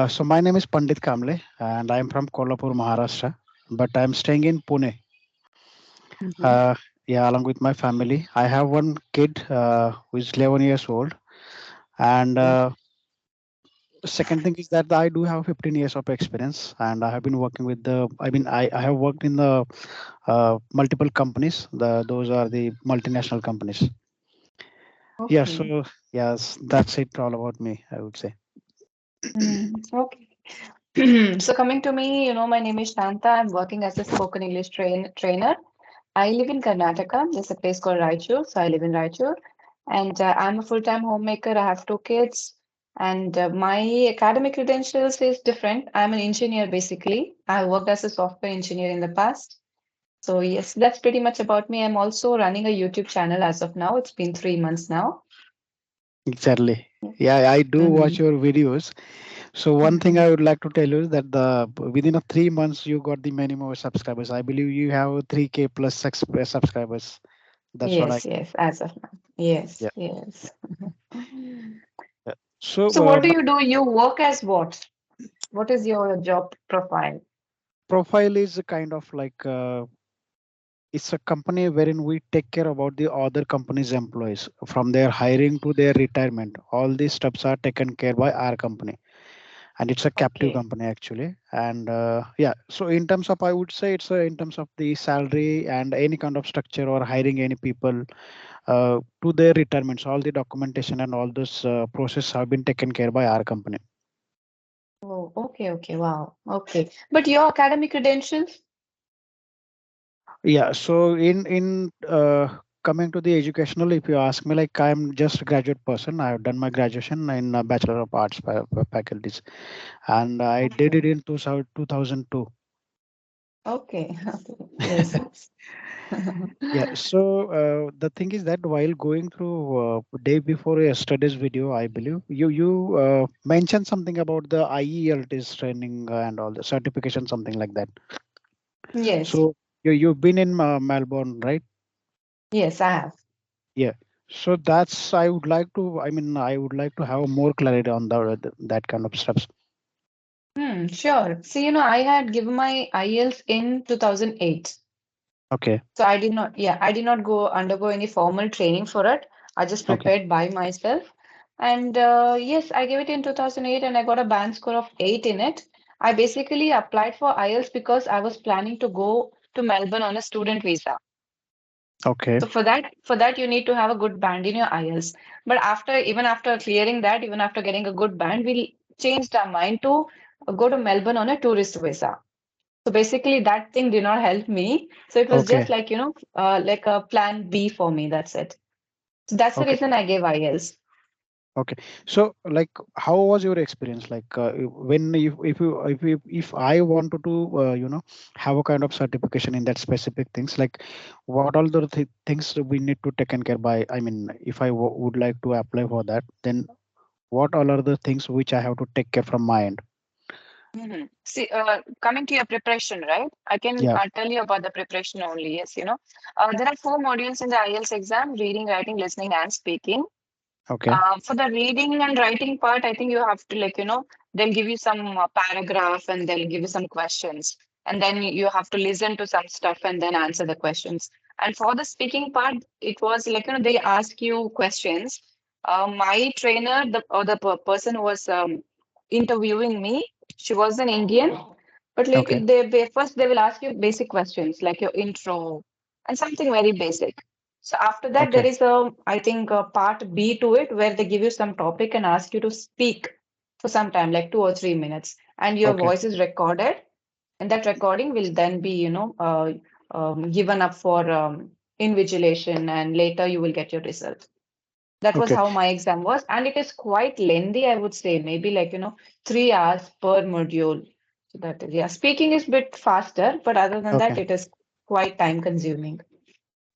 So my name is Pandit Kamble, and I'm from Kolhapur, Maharashtra, but I'm staying in Pune. Mhm. Uh, yeah, along with my family. I have one kid who is 11 years old, and Okay. second thing is that I do have 15 years of experience, and I have been working with the. I have worked in the multiple companies. Those are the multinational companies. Yeah. Okay. So yes, that's it all about me, I would say. Okay. So coming to me, my name is Shanta. I'm working as a spoken English trainer. I live in Karnataka. There's a place called Raichur, so I live in Raichur. And I'm a full-time homemaker. I have two kids, and my academic credentials is different. I'm an engineer basically. I worked as a software engineer in the past. So yes, that's pretty much about me. I'm also running a YouTube channel as of now. It's been 3 months now. Exactly. Yeah, I do watch Mm-hmm. your videos. So one thing I would like to tell you is that the within of 3 months you got the many more subscribers. I believe you have 3K plus subscribers. That's what I. Yes, yes, as of now. Yes, Yeah. yes. Yeah. So So what do my you do? You work as what? What is your job profile? profile is kind of like it's a company wherein we take care about the other company's employees from their hiring to their retirement. All these steps are taken care by our company, and it's a captive Okay. company actually. And yeah, so in terms of, I would say it's in terms of the salary and any kind of structure or hiring any people to their retirements, all the documentation and all this process have been taken care by our company. Oh, okay, okay, wow. Okay. But your academic credentials? Yeah, so in coming to the educational, if you ask me, like I'm just a graduate person. I have done my graduation in Bachelor of Arts faculties, and I did Okay. it in 2002. Okay. Okay. Yes, yes. Yeah, so the thing is that while going through day before yesterday's video, I believe you mentioned something about the IELTS training and all the certification, something like that. Yes, So you've been in Melbourne, right? yes, I have. Yeah. So that's I would like to. I mean, I would like to have more clarity on that kind of steps. Sure. See, I had given my IELTS in 2008. Okay. So I did not, yeah, I did not undergo any formal training for it. I just Okay. prepared by myself. And yes, I gave it in 2008 and I got a band score of 8 in it. I basically applied for IELTS because I was planning to go to Melbourne on a student visa. Okay. So for that you need to have a good band in your IELTS. But even after clearing that, even after getting a good band, we changed our mind to go to Melbourne on a tourist visa. So basically, that thing did not help me. So it was just Okay. like, like a plan B for me. That's it. So that's the Okay. reason I gave IELTS. Okay. So, like, how was your experience? Like, when if I wanted to, have a kind of certification in that specific things, like, what all the things we need to taken care by? I mean, if I would like to apply for that, then what all are the things which I have to take care from my end? See, coming to your preparation, right? I can Yeah. tell you about the preparation only. Yes, there are four modules in the IELTS exam: reading, writing, listening, and speaking. Okay. For the reading and writing part, I think you have to they'll give you some paragraph and they'll give you some questions. And then you have to listen to some stuff and then answer the questions. And for the speaking part, it was like, they ask you questions. My trainer, person who was interviewing me, she was an Indian, but like Okay. first they will ask you basic questions like your intro and something very basic. So after that, there Okay. is I think, a part B to it where they give you some topic and ask you to speak for some time, like 2 or 3 minutes, and your Okay. voice is recorded, and that recording will then be, given up for invigilation, and later you will get your result. That was Okay. how my exam was, and it is quite lengthy, I would say, maybe like 3 hours per module. So that is, yeah, speaking is bit faster, but other than that, Okay. it is quite time consuming.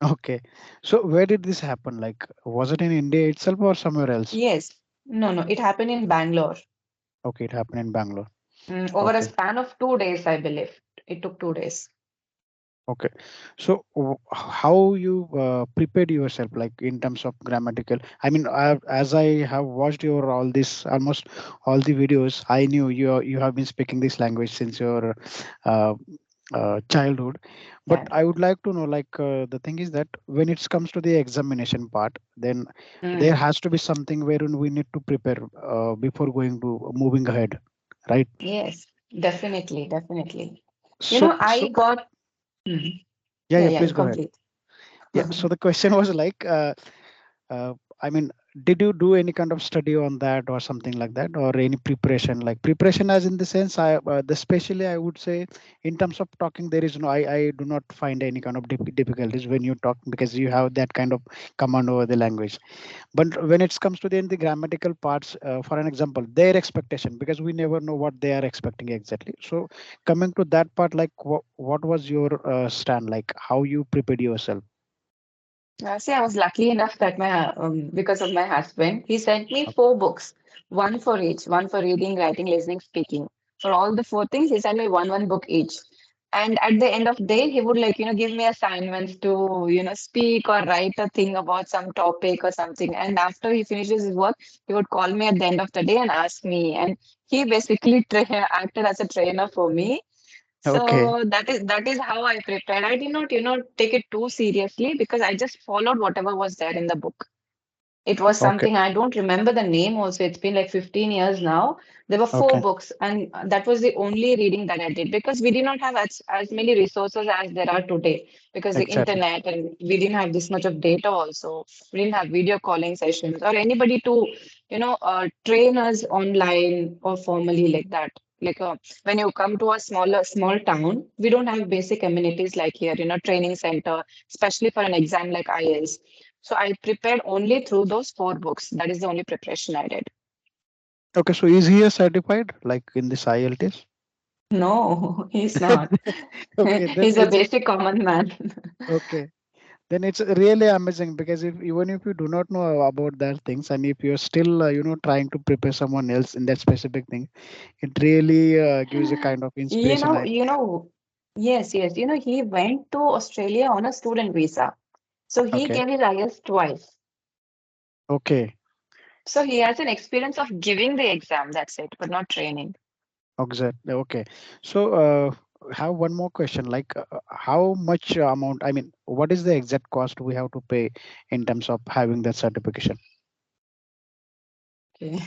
Okay. So where did this happen? Like, was it in India itself or somewhere else? Yes. No, no, it happened in Bangalore. Okay, it happened in Bangalore. Over a Okay. span of 2 days, I believe. It took 2 days. Okay. So how you prepared yourself, like in terms of grammatical? I mean, as I have watched your all this almost all the videos, I knew you have been speaking this language since your uh, childhood. But Yeah. I would like to know, like the thing is that when it comes to the examination part, then there Mm. has to be something wherein we need to prepare before going to moving ahead, right? Yes, definitely, definitely. So I so got. Mhm. yeah, Yeah, yeah. yeah, Please you go ahead. complete. Yeah. So the question was like. Uh, I mean, did you do any kind of study on that or something like that, or any preparation? Like preparation, as in the sense, especially I would say, in terms of talking, there is no, I do not find any kind of difficulties when you talk because you have that kind of command over the language. But when it comes to the grammatical parts, for an example, their expectation, because we never know what they are expecting exactly. So coming to that part, like what was your stand, like how you prepared yourself? See, I was lucky enough that because of my husband, he sent me Okay. four books, one for each, one for reading, writing, listening, speaking. For all the four things, he sent me one book each. And at the end of the day, he would give me assignments to, speak or write a thing about some topic or something. And after he finishes his work, he would call me at the end of the day and ask me. And he basically acted as a trainer for me. Okay. So that is how I prepared. I did not, take it too seriously because I just followed whatever was there in the book. It was Okay. something I don't remember the name also. It's been like 15 years now. There were four Okay. books, and that was the only reading that I did because we did not have as many resources as there are today because the Exactly. internet and we didn't have this much of data also. We didn't have video calling sessions or anybody to, train us online or formally like that. When you come to a small town, we don't have basic amenities like here, training center, especially for an exam like IELTS. So I prepared only through those four books. That is the only preparation I did. Okay, so is he a certified like in this IELTS? No, he's not. Okay, then He's a it's basic common man. okay. Then it's really amazing because if even if you do not know about that things and if you're still trying to prepare someone else in that specific thing, it really gives a kind of You inspiration. know, I you know, yes, yes. He went to Australia on a student visa. So he okay, gave his IELTS twice. okay, So he has an experience of giving the exam, that's it, but not training. exactly. Okay, so have one more question. Like, how much amount? I mean, what is the exact cost we have to pay in terms of having that certification? Okay.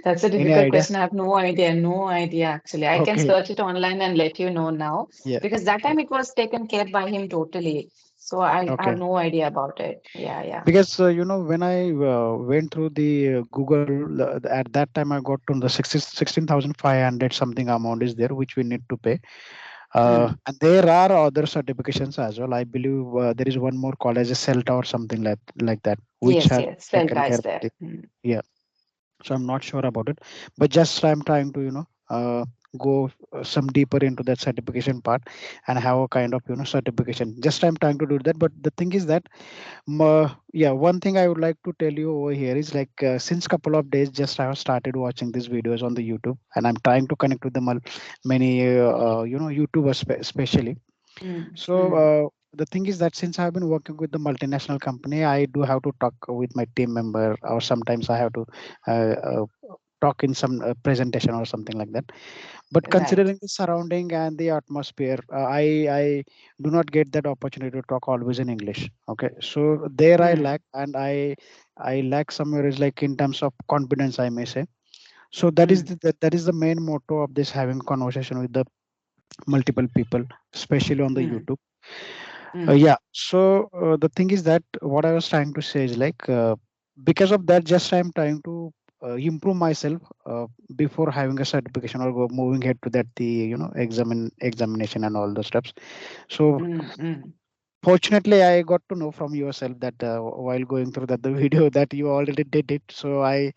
That's a Any difficult idea? question. I have no idea. No idea, actually. I can Okay, search it online and let you know now yeah, because that yeah. time it was taken care by him totally. So I have Okay. no idea about it. Yeah, yeah. Because when I went through the Google at that time I got to the 16,500 something amount is there which we need to pay, Mm. and there are other certifications as well. I believe there is one more called as a CELTA or something like that which Yes, has yes. taken Celta care is of there. the, Mm. yeah. So I'm not sure about it, but just I'm trying to go some deeper into that certification part and have a kind of certification. Just I'm trying to do that, but the thing is that yeah, one thing I would like to tell you over here is like since couple of days, just I have started watching these videos on the YouTube, and I'm trying to connect with the many YouTubers especially. Mm. So Mm. the thing is that since I've been working with the multinational company, I do have to talk with my team member, or sometimes I have to uh, uh, talk in some presentation or something like that. But Right. considering the surrounding and the atmosphere, I do not get that opportunity to talk always in English. Okay, so there I Mm. lack, and I lack somewhere is like in terms of confidence, I may say. So that is Mm. that is the main motto of this having conversation with the multiple people, especially on the Mm. YouTube. Mm. Yeah. So the thing is that what I was trying to say is like because of that, just I'm trying to improve myself before having a certification or moving ahead to that the examination and all those steps. So Mm. Mm. fortunately, I got to know from yourself that while going through that the video that you already did it. So I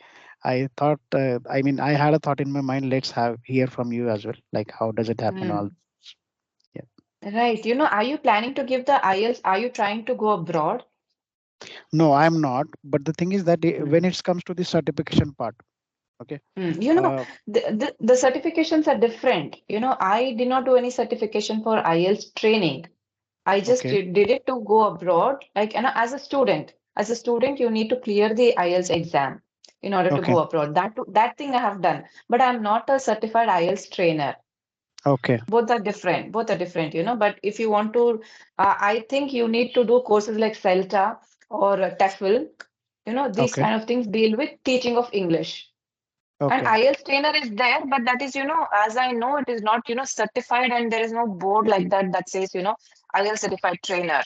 thought I mean I had a thought in my mind. Let's have hear from you as well. Like how does it happen? All Mm. yeah. Right. Are you planning to give the IELTS? Are you trying to go abroad? No, I'm not. But the thing is that when Mm. it comes to the certification part, okay. Mm. Uh, The certifications are different. I did not do any certification for IELTS training. I just Okay. did it to go abroad. Like, as a student, you need to clear the IELTS exam in order to Okay. go abroad. That thing I have done, but I'm not a certified IELTS trainer. Okay. Both are different, but if you want to, I think you need to do courses like CELTA or TEFL. These Okay. kind of things deal with teaching of English. And Okay. IELTS trainer is there, but that is, as I know, it is not, certified, and there is no board like that that says, IELTS certified trainer.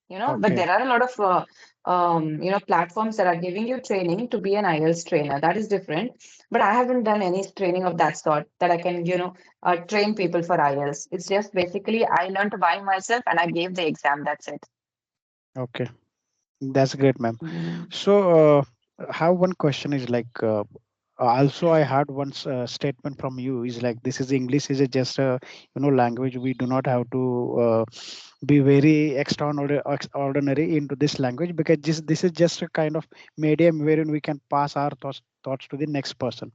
But Okay. there are a lot of platforms that are giving you training to be an IELTS trainer. That is different. But I haven't done any training of that sort that I can, train people for IELTS. It's just basically I learned by myself and I gave the exam. That's it. Okay. That's great, ma'am. Mm. So, have one question is like, also I heard one statement from you is like, this is English is a just a language. We do not have to be very extraordinary into this language, because this is just a kind of medium wherein we can pass our thoughts to the next person.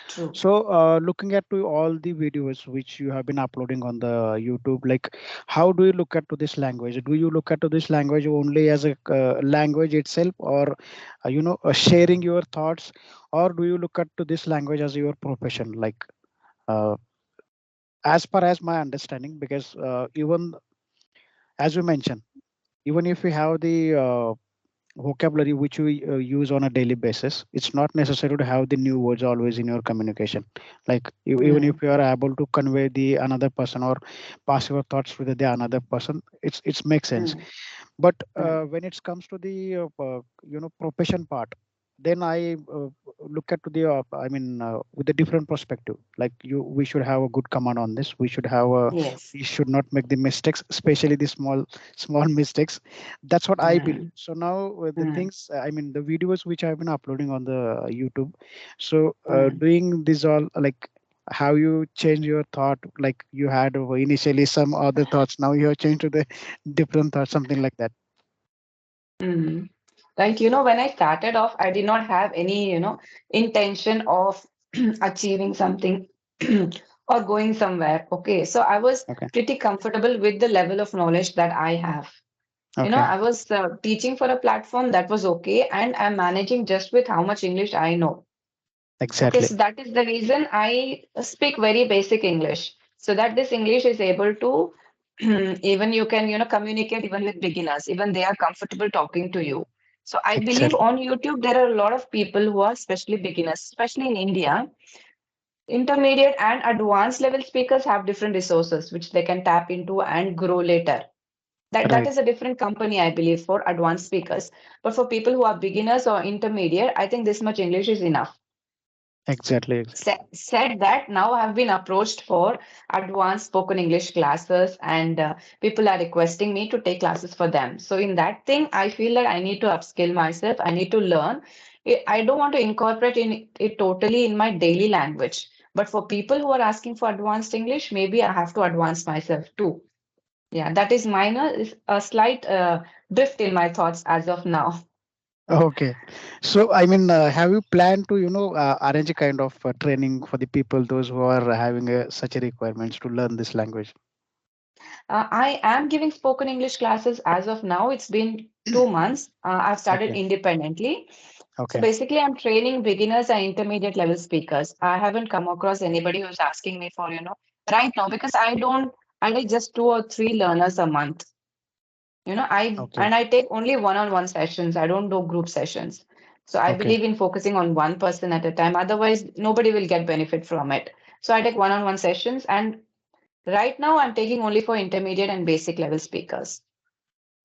True. So, looking at to all the videos which you have been uploading on the YouTube, like how do you look at to this language? Do you look at to this language only as a language itself, or sharing your thoughts, or do you look at to this language as your profession? Like, uh, as per as my understanding, because even as you mentioned, even if we have the vocabulary which we use on a daily basis, it's not necessary to have the new words always in your communication. Like, even if Mm. you are able to convey the another person or pass your thoughts to the another person, it's makes sense. Mm. But Mm. when it comes to the profession part, then I look at to the with a different perspective. Like, we should have a good command on this. We should have a Yes. we should not make the mistakes, especially the small mistakes. That's what I believe. Mm. So now, the Mm. things, the videos which I've been uploading on the YouTube, so Mm. doing this all, like, how you change your thought, like you had initially some other thoughts, now you have changed to the different thoughts, something like that. Mm. Right. When I started off, I did not have any, intention of achieving something or going somewhere. Okay. So I was Okay. pretty comfortable with the level of knowledge that I have. Okay. I was teaching for a platform that was okay, and I'm managing just with how much English I know. Okay. Exactly. So that is the reason I speak very basic English so that this English is able to even you can, communicate even with beginners, even they are comfortable talking to you. So I believe Exactly. on YouTube, there are a lot of people who are especially beginners, especially in India. Intermediate and advanced level speakers have different resources which they can tap into and grow later. That Right. is a different company, I believe, for advanced speakers. But for people who are beginners or intermediate, I think this much English is enough. Exactly. Exactly. Said that, now I have been approached for advanced spoken English classes, and people are requesting me to take classes for them. So in that thing, I feel that I need to upskill myself. I need to learn. I don't want to incorporate it totally in my daily language. But for people who are asking for advanced English, maybe I have to advance myself too. Yeah, that is minor, is a slight drift in my thoughts as of now. Okay. So, have you planned to, arrange a kind of training for the people, those who are having such a requirements to learn this language? I am giving spoken English classes as of now. It's been 2 months. I've started Okay. independently. So Okay. basically, I'm training beginners and intermediate level speakers. I haven't come across anybody who's asking me for, right now, because I like just 2 or 3 learners a month. Okay. I take only one-on-one sessions. I don't do group sessions. So I Okay. believe in focusing on one person at a time. Otherwise, nobody will get benefit from it. So I take one-on-one sessions, and right now I'm taking only for intermediate and basic level speakers.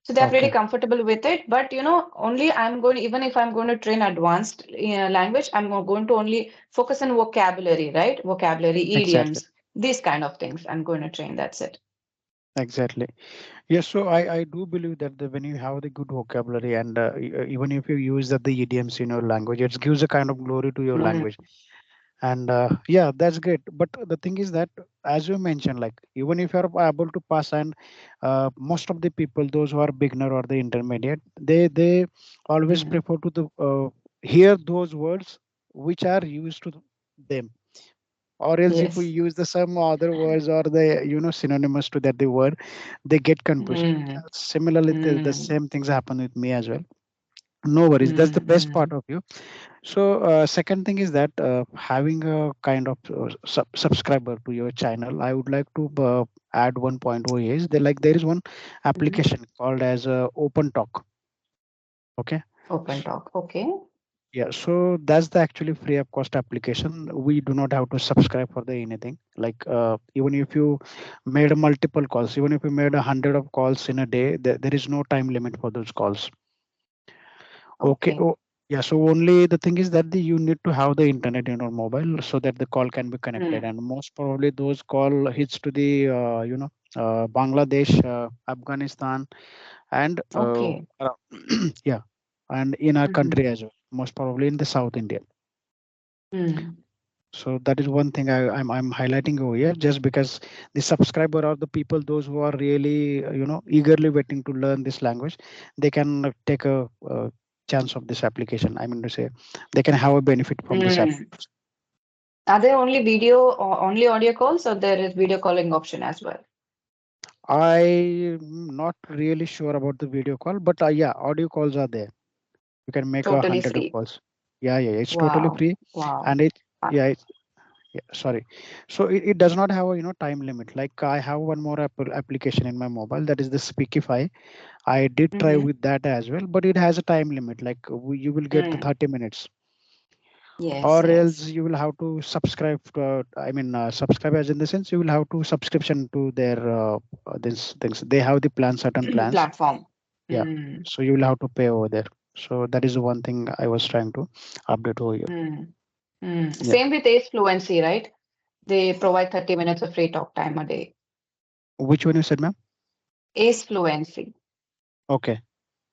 So they're pretty Okay. comfortable with it. But only I'm going, even if I'm going to train advanced language, I'm going to only focus on vocabulary, right? Vocabulary, Exactly. idioms, these kind of things. I'm going to train. That's it. Exactly. Yes, so I do believe that when you have the good vocabulary, and even if you use the idioms in your language, it gives a kind of glory to your Mm, language. And yeah, that's great. But the thing is that, as you mentioned, like, even if you're able to pass, and most of the people, those who are beginner or the intermediate, they always mm, prefer to hear those words which are used to them. or else if we Yes. use the some other words or the synonymous to that the word, they get confused. Mm, Similarly, the mm, same things happen with me as well. No worries, that's the mm, best part mm. of you. So second thing is that having a kind of subscriber to your channel, I would like to add one point over here. Is there, like, there is one Mhm. application called as Open Talk. Okay. Open talk. Okay. Yeah, so that's the actually free of cost application. We do not have to subscribe for the anything. Like even if you made multiple calls, even if you made 100 of calls in a day, there is no time limit for those calls. Okay. Okay. Oh, yeah. So only the thing is that you need to have the internet in your mobile so that the call can be connected. Mm. And most probably those call hits to the Bangladesh, Afghanistan, and Okay. yeah, and in our Mhm. country as well. Most probably in the South India. Mm. So that is one thing I'm highlighting over here, just because the subscriber or the people, those who are really eagerly waiting to learn this language, they can take a chance of this application. I mean to say, they can have a benefit from this app. Mm. Are there only video or only audio calls, or there is video calling option as well? I'm not really sure about the video call, but yeah, audio calls are there. You can make a Totally hundred of free. calls. Yeah, it's totally Wow. free, Wow. and it Uh, yeah, yeah, sorry. So it does not have a time limit. Like I have one more application in my mobile, that is the Speakify. I did try Mm-hmm. with that as well, but it has a time limit. Like you will get the Mm. 30 minutes, Yes, or else yes. you will have to subscribe. I mean, subscribe as in the sense you will have to subscription to their this things. They have the plan, certain plans. Platform. Yeah, Mm. so you will have to pay over there. So that is the one thing I was trying to update over here. Mm. Mm. Yeah. Same with Ace Fluency, right? They provide 30 minutes of free talk time a day. Which one you said, ma'am? Ace Fluency. Okay.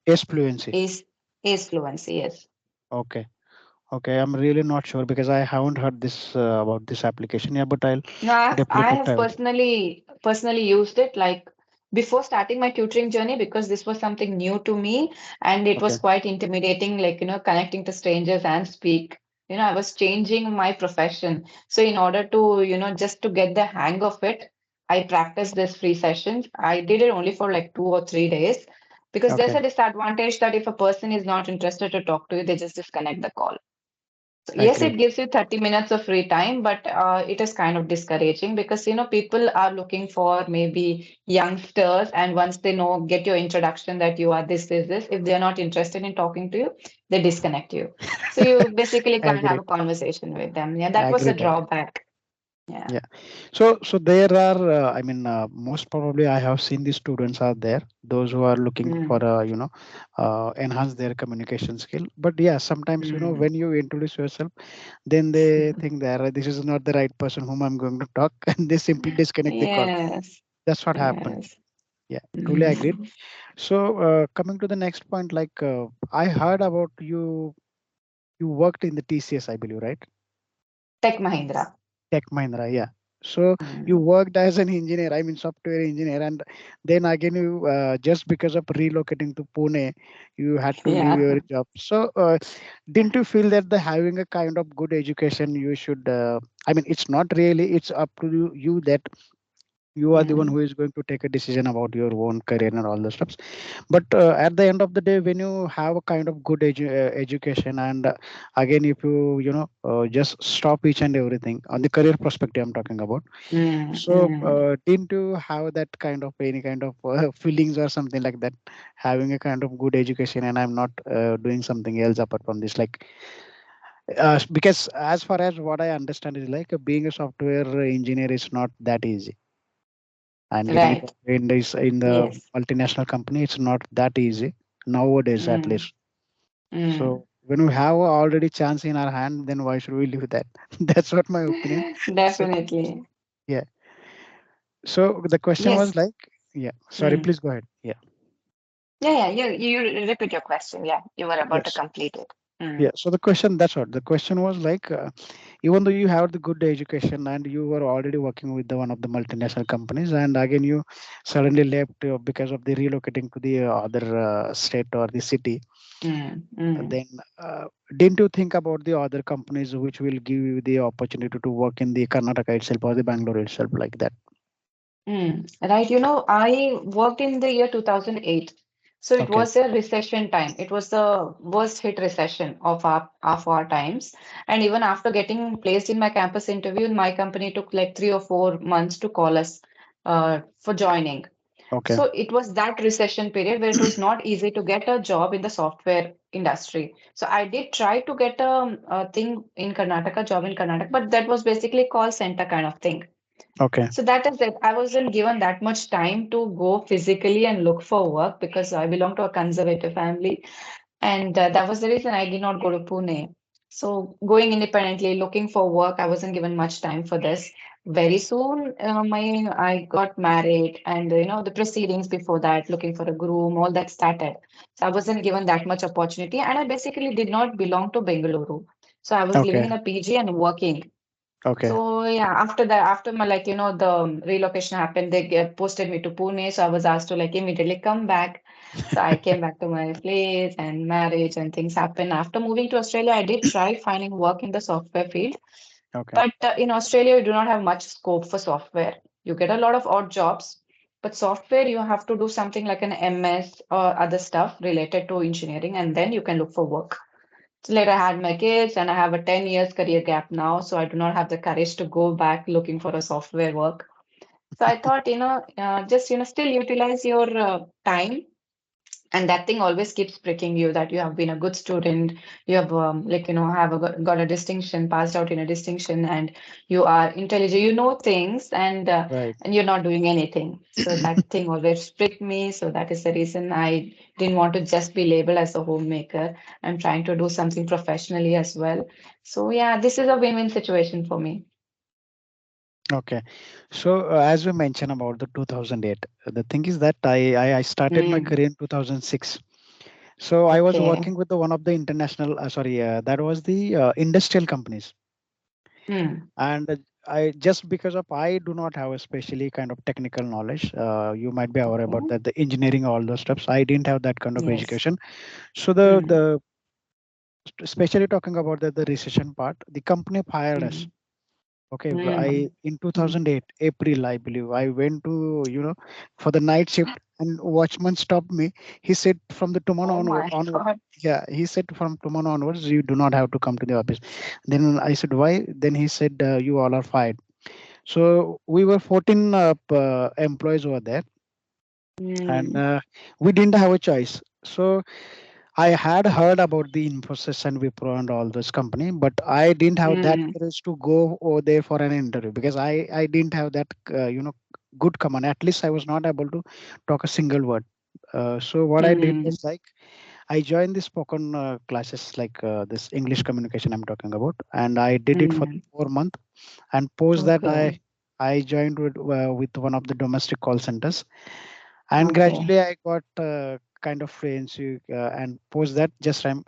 S fluency. Ace, Ace Fluency, yes. Okay. Okay, I'm really not sure because I haven't heard this about this application. Yeah, but I'll No, I definitely have try. personally used it like before starting my tutoring journey because this was something new to me and it was Okay, quite intimidating, like connecting to strangers and speak. I was changing my profession. So in order to, just to get the hang of it, I practiced this free sessions. I did it only for like 2 or 3 days because there's okay, a disadvantage that if a person is not interested to talk to you, they just disconnect the call. So yes, it agreed. gives you 30 minutes of free time, but it is kind of discouraging because people are looking for maybe youngsters, and once they get your introduction that you are this, if they're not interested in talking to you, they disconnect you. So you basically can't have Agreed. a conversation with them. Yeah, that was a Agreed. drawback. Yeah. Yeah. So there are, I mean, most probably I have seen the students are there, those who are looking for, Mm, enhance their communication skill. But yeah, sometimes, mm. when you introduce yourself, then they think that this is not the right person whom I'm going to talk, and they simply disconnect the call. Yes, That's what happened. yes. Yeah, truly agreed. Mm. So coming to the next point, like I heard about you, you worked in the TCS, I believe, right? Tech Mahindra. Tech Mahindra, yeah. So you Mm. worked as an engineer, I mean software engineer, and then again you just because of relocating to Pune, you had to leave Yeah. your job. So didn't you feel that the having a kind of good education, you should? I mean, it's not really. It's up to you that you are the one Mm. who is going to take a decision about your own career and all those stuff. But at the end of the day, when you have a kind of good education, and again if you just stop each and everything on the career perspective I'm talking about, Mm. so Mm. didn't you have that kind of any kind of feelings or something like that, having a kind of good education and I'm not doing something else apart from this, like because as far as what I understand is like being a software engineer is not that easy, and getting it Right. in this in the Yes. multinational company, it's not that easy nowadays, at Mm. least. Mm. So when we have already chance in our hand, then why should we leave that? That's what my opinion. So Definitely. yeah. So the question was Yes. like, yeah. Sorry, Mm. please go ahead. Yeah. Yeah, yeah. You repeat your question. Yeah, you were about to Yes. complete it. Yeah. So the question, that's what the question was like. Even though you have the good education and you were already working with the one of the multinational companies, and again you suddenly left because of the relocating to the other state or the city, Mm. then didn't you think about the other companies which will give you the opportunity to work in the Karnataka itself or the Bangalore itself like that? Right, I worked in the year 2008. So it Okay. was a recession time. It was the worst hit recession of our times. And even after getting placed in my campus interview, my company took like 3 or 4 months to call us for joining. Okay. So it was that recession period where it was not easy to get a job in the software industry. So I did try to get a thing in Karnataka, job in Karnataka, but that was basically call center kind of thing. Okay. So that is it. I wasn't given that much time to go physically and look for work because I belong to a conservative family. And that was the reason I did not go to Pune. So going independently, looking for work, I wasn't given much time for this. Very soon, I got married, and the proceedings before that, looking for a groom, all that started. So I wasn't given that much opportunity, and I basically did not belong to Bengaluru. So I was living Okay. in a PG and working. Okay. So yeah, after that, after my the relocation happened, they posted me to Pune. So I was asked to like immediately come back. So I came back to my place and marriage and things happened. After moving to Australia, I did try finding work in the software field, Okay. but in Australia, you do not have much scope for software. You get a lot of odd jobs, but software you have to do something like an MS or other stuff related to engineering, and then you can look for work. So later I had my kids and I have a 10 years career gap now. So I do not have the courage to go back looking for a software work. So I thought, just, still utilize your time. And that thing always keeps pricking you that you have been a good student. You have, have got a distinction, passed out in a distinction, and you are intelligent. You know things, Right. and you're not doing anything. So that thing always pricked me. So that is the reason I didn't want to just be labeled as a homemaker. I'm trying to do something professionally as well. So yeah, this is a win-win situation for me. Okay. So as we mentioned about the 2008, the thing is that I started my Mm, career in 2006. So I was okay. working with the one of the international, sorry, that was the industrial companies. Mm, And I just because of I do not have a specially kind of technical knowledge. You might be aware about okay. that, the engineering, all those stuffs. I didn't have that kind of Yes. education. So the Mm, the especially talking about the recession part, the company fired us. mm, Okay, I mm, in mm. 2008 April, I believe, I went to for the night shift, and watchman stopped me. He said from the tomorrow Oh my onward, God. yeah, he said from tomorrow onwards you do not have to come to the office. Then I said why? Then he said you all are fired. So we were 14 employees over there, and Mm, we didn't have a choice. So I had heard about the Infosys and Wipro and all those company, but I didn't have that mm, courage to go over there for an interview because I didn't have that good command. At least I was not able to talk a single word. So what I did mm, was like I joined the spoken classes like this English communication I'm talking about, and I did it for mm. 4 months. And post that Okay. I joined with one of the domestic call centers, and Okay. gradually I got kind of fluency, and post that just I'm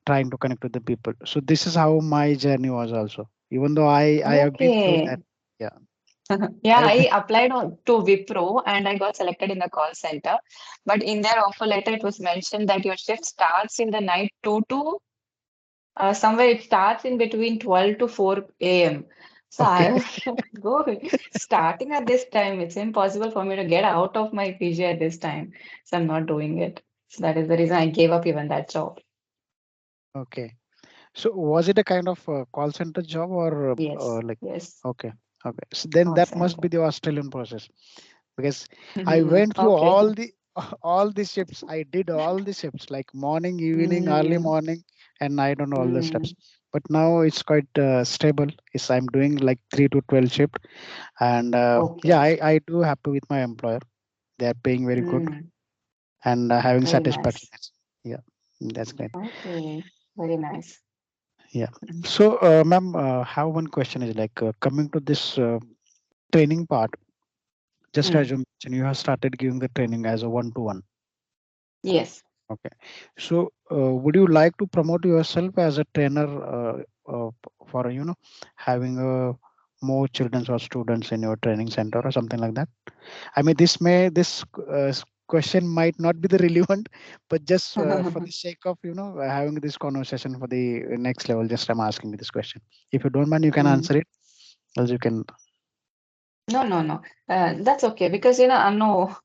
trying to connect with the people. So this is how my journey was also, even though I have been through that. Okay. Yeah. Yeah, I I applied to Wipro and I got selected in the call center. But in their offer letter, it was mentioned that your shift starts in the night 2 to somewhere it starts in between 12 to 4 a.m. So okay. I was like, go starting at this time, it's impossible for me to get out of my PG at this time. So I'm not doing it. So that is the reason I gave up even that job. Okay. So was it a kind of call center job or Yes, like yes, okay, okay. So then call that must center. be the Australian process because I went through Okay. all the all the shifts. I did all the shifts like morning, evening, early Mm, morning, and I don't know all the mm, steps. But now it's quite stable. Is I'm doing like 3 to 12 shift, and yeah, okay. I do happy with my employer. They are paying very good Mm, and having very satisfaction. nice. Yeah, that's great. Okay, very nice. Yeah. Mm, So, ma'am, have one question is like coming to this training part. Just as mm, you mentioned, you have started giving the training as a one-to-one. yes. Okay. So, would you like to promote yourself as a trainer for having more children or students in your training center or something like that? I mean, this question might not be the relevant, but just for the sake of having this conversation for the next level, just I'm asking you this question. If you don't mind, you can Mm. answer it. Else you can. No, no, no. That's okay because I'm no.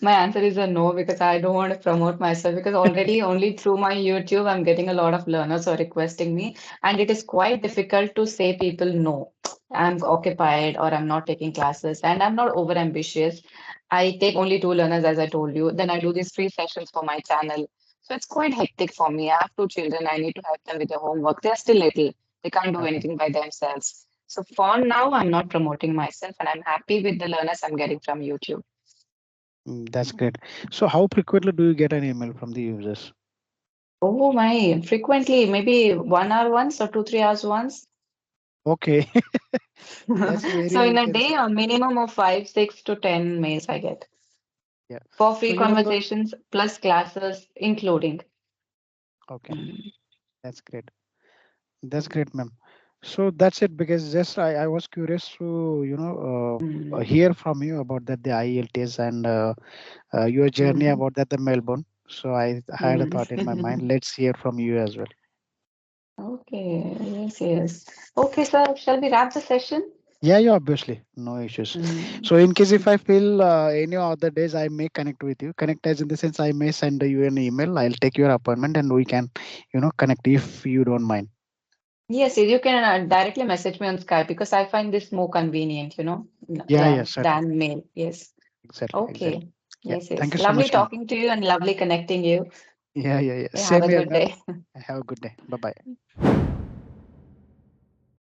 My answer is a no because I don't want to promote myself because already only through my YouTube I'm getting a lot of learners who are requesting me, and it is quite difficult to say people no. I'm occupied or I'm not taking classes and I'm not over ambitious. I take only two learners as I told you. Then I do these free sessions for my channel. So it's quite hectic for me. I have two children. I need to help them with their homework. They're still little. They can't do Okay. anything by themselves. So for now, I'm not promoting myself and I'm happy with the learners I'm getting from YouTube. That's great. So, how frequently do you get an email from the users? Oh my, frequently, maybe 1 hour once or 2, 3 hours once. Okay, that's So very, in we a can day, say. a minimum of 5, 6 to 10 mails I get Yeah. for So free even though, conversations plus classes, including. okay, Mm. that's great. That's great, ma'am. So that's it because just I was curious to Mm. hear from you about that the IELTS and your journey Mm. about that the Melbourne. So I had a thought in my mind. Mm. Let's hear from you as well. Okay, yes, yes. Okay, sir, shall we wrap the session? Yeah, yeah, obviously, no issues. Mm. So in case if I feel any other days, I may connect with you. Connect as in the sense I may send you an email. I'll take your appointment and we can, connect if you don't mind. Yes, yes, you can directly message me on Skype because I find this more convenient, Yeah, yeah, certainly, than mail. Yes. exactly, Okay. exactly. Yeah, Yes, thank yes. you so Lovely much, ma'am. talking to you and lovely connecting you. Yeah, yeah, yeah. Yeah, have Same a here, good ma'am. day. Have a good day. Bye bye.